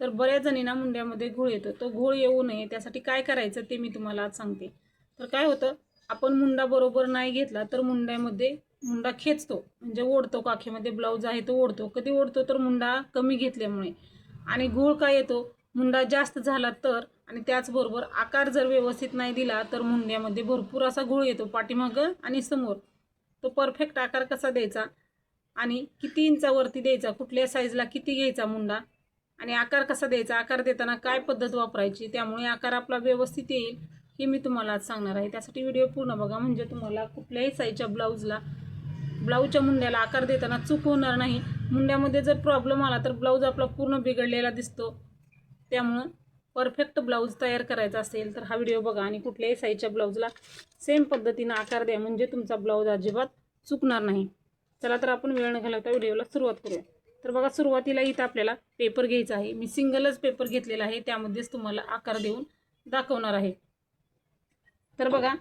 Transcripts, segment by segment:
तर बऱ्याच जणींना मुंड्यामध्ये घोळ येतो. तो घोळ येऊ नये त्यासाठी काय करायचं ते मी तुम्हाला आज सांगते. तर काय होतं, आपण मुंडा बरोबर नाही घेतला तर मुंड्यामध्ये मुंडा खेचतो, म्हणजे ओढतो, काखेमध्ये ब्लाऊज आहे तो ओढतो. कधी ओढतो तर मुंडा कमी घेतल्यामुळे. आणि घोळ काय येतो, मुंडा जास्त झाला तर, आणि त्याचबरोबर आकार जर व्यवस्थित नाही दिला तर मुंड्यामध्ये भरपूर असा घोळ येतो पाठीमागं आणि समोर. तो परफेक्ट आकार कसा द्यायचा आणि किती इंचावरती द्यायचा, कुठल्या साईजला किती घ्यायचा मुंडा आणि आकार कसा द्यायचा, आकार देताना काय पद्धत वापरायची, त्यामुळे आकार आपला व्यवस्थित येईल हे मी तुम्हाला आज सांगणार आहे. त्यासाठी व्हिडिओ पूर्ण बघा, म्हणजे तुम्हाला कुठल्याही साईजच्या ब्लाऊजच्या मुंड्याला आकार देताना चूक होणार नाही. मुंड्यामध्ये जर प्रॉब्लेम आला तर ब्लाऊज आपला पूर्ण बिघडलेला दिसतो. त्यामुळं परफेक्ट ब्लाऊज तयार करायचा असेल तर हा व्हिडिओ बघा आणि कुठल्याही साईजच्या ब्लाऊजला सेम पद्धतीनं आकार द्या, म्हणजे तुमचा ब्लाऊज अजिबात चुकणार नाही. चला तर आपण वेळ न घालवता व्हिडिओला सुरुवात करूया. तर बघा, सुरुवातीला इथं आपल्याला पेपर घ्यायचा आहे. मी सिंगलच पेपर घेतलेला आहे, त्यामध्येच तुम्हाला आकार देऊन दाखवणार आहे. तर बघा,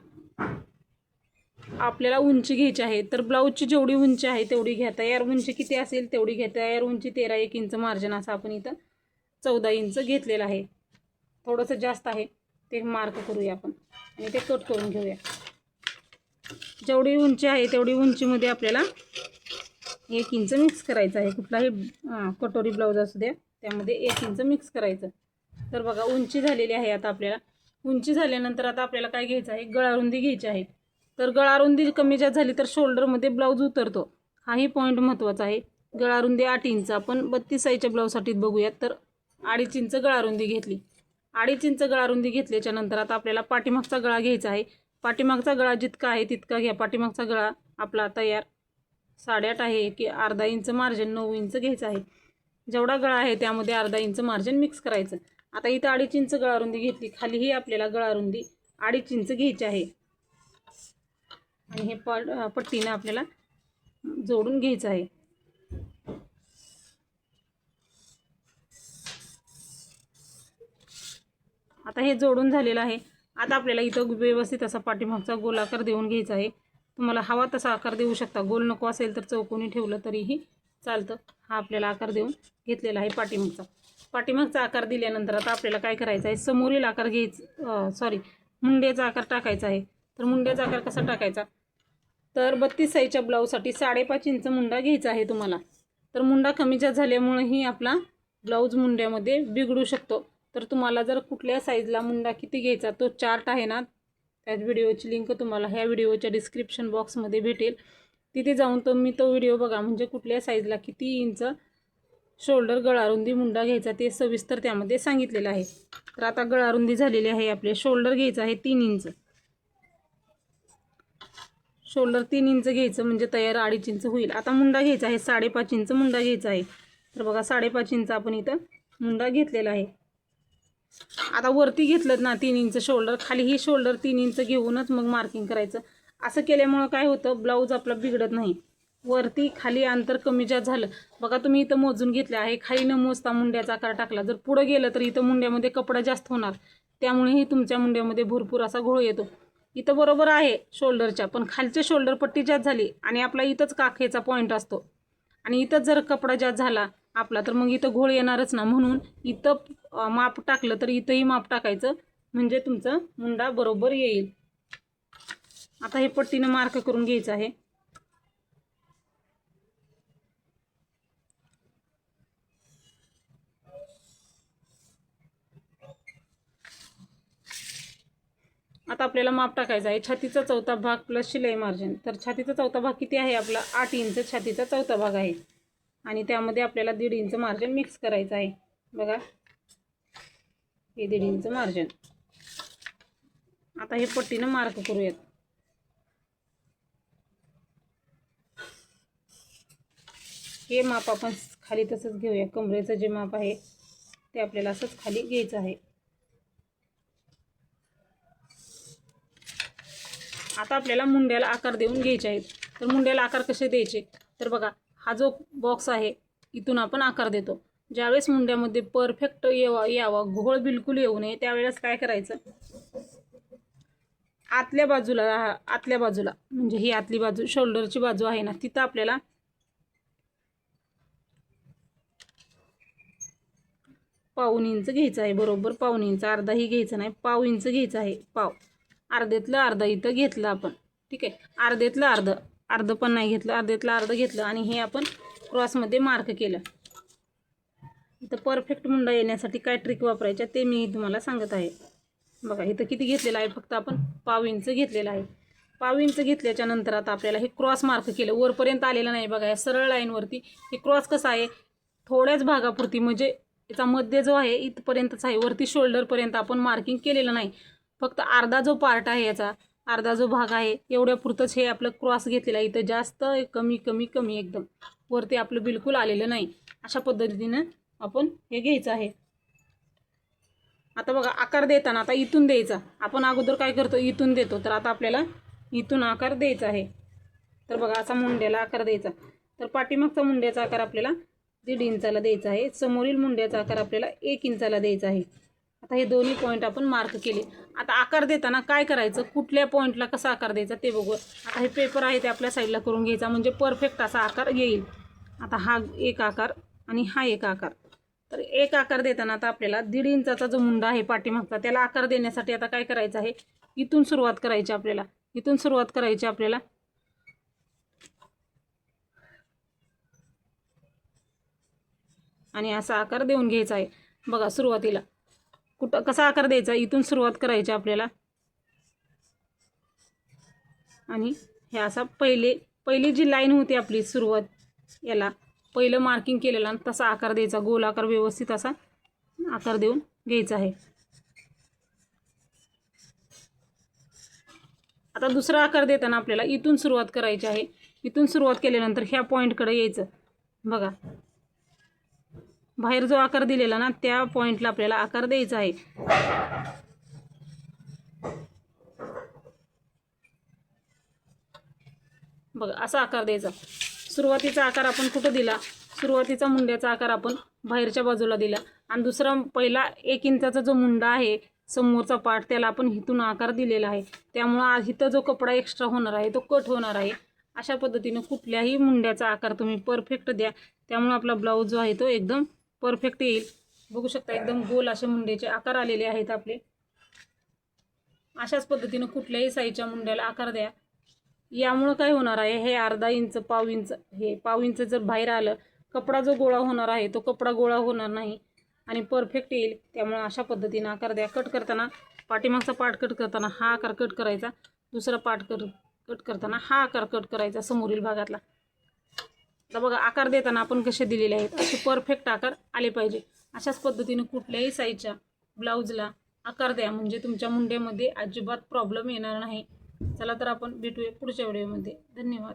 आपल्याला उंची घ्यायची आहे. तर ब्लाऊजची जेवढी उंची आहे तेवढी घ्या. तयार उंची किती असेल तेवढी घ्या. तयार उंची 13 इंच मार्जिन असं आपण इथं 14 इंच घेतलेलं आहे. थोडंसं जास्त आहे ते मार्क करूया आपण आणि ते कट करून घेऊया. जेवढी उंची आहे तेवढी उंचीमध्ये आपल्याला 1 इंच मिक्स करायचं आहे. कुठलाही कटोरी ब्लाऊज असू द्या त्यामध्ये 1 इंच मिक्स करायचं. तर बघा, उंची झालेली आहे. आता आपल्याला उंची झाल्यानंतर आता आपल्याला काय घ्यायचं आहे, गळारुंदी घ्यायची आहे. तर गळारुंदी कमी जास्त झाली तर शोल्डरमध्ये ब्लाऊज उतरतो, हाही पॉईंट महत्त्वाचा आहे. गळारुंदी 8 इंच आपण 32 साईजच्या ब्लाऊजसाठी बघूयात. तर 2.5 इंच गळारुंदी घेतली. 2.5 इंच गळारुंदी घेतल्याच्या नंतर आता आपल्याला पाठीमागचा गळा घ्यायचा आहे. पाठीमागचा गळा जितका आहे तितका घ्या. पाठीमागचा गळा आपला तयार 8.5 आहे की अर्धा इंच मार्जिन 9 इंच घ्यायचं आहे. जेवढा गळा आहे त्यामध्ये अर्धा इंच मार्जिन मिक्स करायचं. आता इथं 2.5 इंच गळारुंदी घेतली, खालीही आपल्याला गळारुंदी 2.5 इंच घ्यायची आहे आणि हे पट्टीनं आपल्याला जोडून घ्यायचं आहे. आता हे जोडून झालेलं आहे. आता आपल्याला इथं व्यवस्थित असा पाठीमागचा गोल आकार देऊन घ्यायचा आहे. तुम्हाला हवा तसा आकार देऊ शकता. गोल नको असेल तर चौकोनी ठेवलं तरीही चालतं. हा आपल्याला आकार देऊन घेतलेला आहे पाठीमागचा आकार दिल्यानंतर आता आपल्याला काय करायचं आहे, समोरील आकार मुंड्याचा आकार टाकायचा आहे. तर मुंड्याचा आकार कसा टाकायचा, तर 32 साईजच्या ब्लाऊजसाठी 5.5 इंच मुंडा घ्यायचा आहे तुम्हाला. तर मुंडा कमी जास्त झाल्यामुळेही आपला ब्लाऊज मुंड्यामध्ये बिघडू शकतो. तर तुम्हाला जर कुठल्या साईजला मुंडा किती घ्यायचा तो चार्ट आहे ना, त्या व्हिडिओची लिंक तुम्हाला ह्या व्हिडिओच्या डिस्क्रिप्शन बॉक्समध्ये भेटेल. तिथे जाऊन तुम्ही तो व्हिडिओ बघा, म्हणजे कुठल्या साईजला किती इंच शोल्डर गळारुंदी मुंडा घ्यायचा ते सविस्तर त्यामध्ये सांगितलेलं आहे. तर आता गळारुंदी झालेली आहे. आपले शोल्डर घ्यायचं आहे 3 इंच. शोल्डर 3 इंच घ्यायचं म्हणजे तयार 2.5 इंच होईल. आता मुंडा घ्यायचा आहे 5.5 इंच मुंडा घ्यायचा आहे. तर बघा, 5.5 इंच आपण इथं मुंडा घेतलेला आहे. आता वरती घेतलं ना 3 इंच शोल्डर, खालीही शोल्डर 3 इंच घेऊनच मग मार्किंग करायचं. असं केल्यामुळं काय होतं, ब्लाऊज आपला बिघडत नाही. वरती खाली अंतर कमी जास्त झालं, बघा तुम्ही इथं मोजून घेतलं आहे, खाली न मोजता मुंड्याचा आकार टाकला, जर पुढं गेलं तर इथं मुंड्यामध्ये कपडा जास्त होणार, त्यामुळेही तुमच्या मुंड्यामध्ये भरपूर असा घोळ येतो. इथं बरोबर आहे शोल्डरच्या, पण खालचे शोल्डर पट्टी जास्त झाली आणि आपला इथंच काखेचा पॉईंट असतो आणि इथंच जर कपडा जास्त झाला आपला तर मग इथं घोळ येणारच ना. म्हणून इथं माप टाकलं तर इथंही माप टाकायचं, म्हणजे तुमचं मुंडा बरोबर येईल. आता हे पट्टीनं मार्क करून घ्यायचं आहे. आता आपल्याला माप टाकायचं आहे छातीचा चौथा भाग प्लस शिलाई मार्जिन. तर छातीचा चौथा भाग किती आहे आपला, 8 इंच छातीचा चौथा भाग आहे आणि त्यामध्ये आपल्याला 1.5 इंच मार्जिन मिक्स करायचं आहे. बघा, हे 1.5 इंच मार्जिन. आता हे पट्टीनं मार्क करूयात. हे माप आपण खाली तसंच घेऊया. कमरेचं जे माप आहे ते आपल्याला असंच खाली घ्यायचं आहे. आता आपल्याला मुंड्याला आकार देऊन घ्यायचे आहेत. तर मुंड्याला आकार कसे द्यायचे, तर बघा, हा जो बॉक्स आहे इथून आपण आकार देतो. ज्यावेळेस मुंड्यामध्ये परफेक्ट यावा घोळ बिलकुल येऊ नये त्यावेळेस काय करायचं, आतल्या बाजूला म्हणजे ही आतली बाजू शोल्डरची बाजू आहे ना, तिथं आपल्याला पाऊण इंच घ्यायचं आहे, बरोबर पाऊण इंच, अर्धाही घ्यायचं नाही, पाव इंच घ्यायचं आहे, पाव. अर्ध्यातलं अर्धा इथं घेतलं आपण, ठीक आहे. अर्ध्यातलं अर्धं पण नाही घेतलं, अर्ध्यातलं अर्धं घेतलं आणि हे आपण क्रॉसमध्ये मार्क केलं. इथं परफेक्ट मुंडा येण्यासाठी काय ट्रिक वापरायच्या ते मी तुम्हाला सांगत आहे. बघा इथं किती घेतलेलं आहे, फक्त आपण पाव इंच घेतलेलं आहे. पाव इंच घेतल्याच्या नंतर आता आपल्याला हे क्रॉस मार्क केलं, वरपर्यंत आलेलं नाही बघा, या सरळ लाईनवरती हे क्रॉस कसं आहे, थोड्याच भागापुरती, म्हणजे याचा मध्य जो आहे इथपर्यंतच आहे, वरती शोल्डरपर्यंत आपण मार्किंग केलेलं नाही. फक्त अर्धा जो पार्ट आहे याचा, अर्धा जो भाग आहे एवढ्यापुरतंच हे आपलं क्रॉस घेतलेलं आहे. इथं जास्त कमी कमी कमी एकदम वरती आपलं बिलकुल आलेलं नाही. अशा पद्धतीनं आपण हे घ्यायचं आहे. आता बघा आकार देताना आता इथून द्यायचा, आपण अगोदर काय करतो इथून देतो, तर आता आपल्याला इथून आकार द्यायचा आहे. तर बघा असा मुंड्याला आकार द्यायचा. तर पाठीमागचा मुंड्याचा आकार आपल्याला 1.5 इंचाला द्यायचा आहे, समोरील मुंड्याचा आकार आपल्याला 1 इंचाला द्यायचा आहे. आता हे दोन्ही पॉईंट आपण मार्क केले. आता आकार देताना काय करायचं, कुठल्या पॉईंटला कसा आकार द्यायचा ते बघू. आता हे पेपर आहे ते आपल्या साईडला करून घ्यायचा, म्हणजे परफेक्ट असा आकार येईल. आता हा एक आकार आणि हा एक आकार. तर एक आकार देताना आता आपल्याला 1.5 इंचाचा जो मुंडा आहे पाठीमागचा, त्याला आकार देण्यासाठी आता काय करायचं आहे, इथून सुरुवात करायची आपल्याला, इथून सुरुवात करायची आपल्याला. आणि असा आकार देऊन घ्यायचा आहे. बघा सुरुवातीला कुठं कसा आकार द्यायचा, इथून सुरुवात करायची आपल्याला. आणि हे असा पहिली जी लाईन होती आपली सुरुवात, याला पहिलं मार्किंग केलेलं आणि तसा आकार द्यायचा, गोल आकार व्यवस्थित असा आकार देऊन घ्यायचा आहे. आता दुसरा आकार देताना आपल्याला इथून सुरुवात करायची आहे. इथून सुरुवात केल्यानंतर ह्या पॉईंटकडे यायचं. बघा बाहेर जो आकार दिलेला ना त्या पॉईंटला आपल्याला आकार द्यायचा आहे. बघा असा आकार द्यायचा. सुरुवातीचा आकार आपण कुठं दिला, सुरुवातीचा मुंड्याचा आकार आपण बाहेरच्या बाजूला दिला आणि दुसरा पहिला 1 इंचाचा जो मुंडा आहे समोरचा पार्ट, त्याला आपण इथून आकार दिलेला आहे. त्यामुळं इथं जो कपडा एक्स्ट्रा होणार आहे तो कट होणार आहे. अशा पद्धतीने कुठल्याही मुंड्याचा आकार तुम्ही परफेक्ट द्या, त्यामुळे आपला ब्लाऊज जो आहे तो एकदम परफेक्ट येईल. बघू शकता एकदम गोल असे मुंड्याचे आकार आलेले आहेत आपले. अशाच पद्धतीने कुठल्याही साईजच्या मुंड्याला आकार द्या. यामुळं काय होणार आहे, हे अर्धा इंच पाव इंच, हे पाव इंच जर बाहेर आलं, कपडा जो गोळा होणार आहे तो कपडा गोळा होणार नाही आणि परफेक्ट येईल. त्यामुळे अशा पद्धतीने आकार द्या. कट करताना पाठीमागचा पार्ट कट करताना हा आकार कट करायचा, दुसरा पार्ट कट करताना हा आकार कट करायचा समोरील भागातला. आता बघा आकार देताना आपण कसे दिलेले आहेत असे परफेक्ट आकार आले पाहिजे. अशाच पद्धतीने कुठल्याही साईजच्या ब्लाऊजला आकार द्या, म्हणजे तुमच्या मुंड्यामध्ये अजिबात प्रॉब्लेम येणार नाही. चला तर आपण भेटूया पुढच्या व्हिडिओमध्ये. धन्यवाद.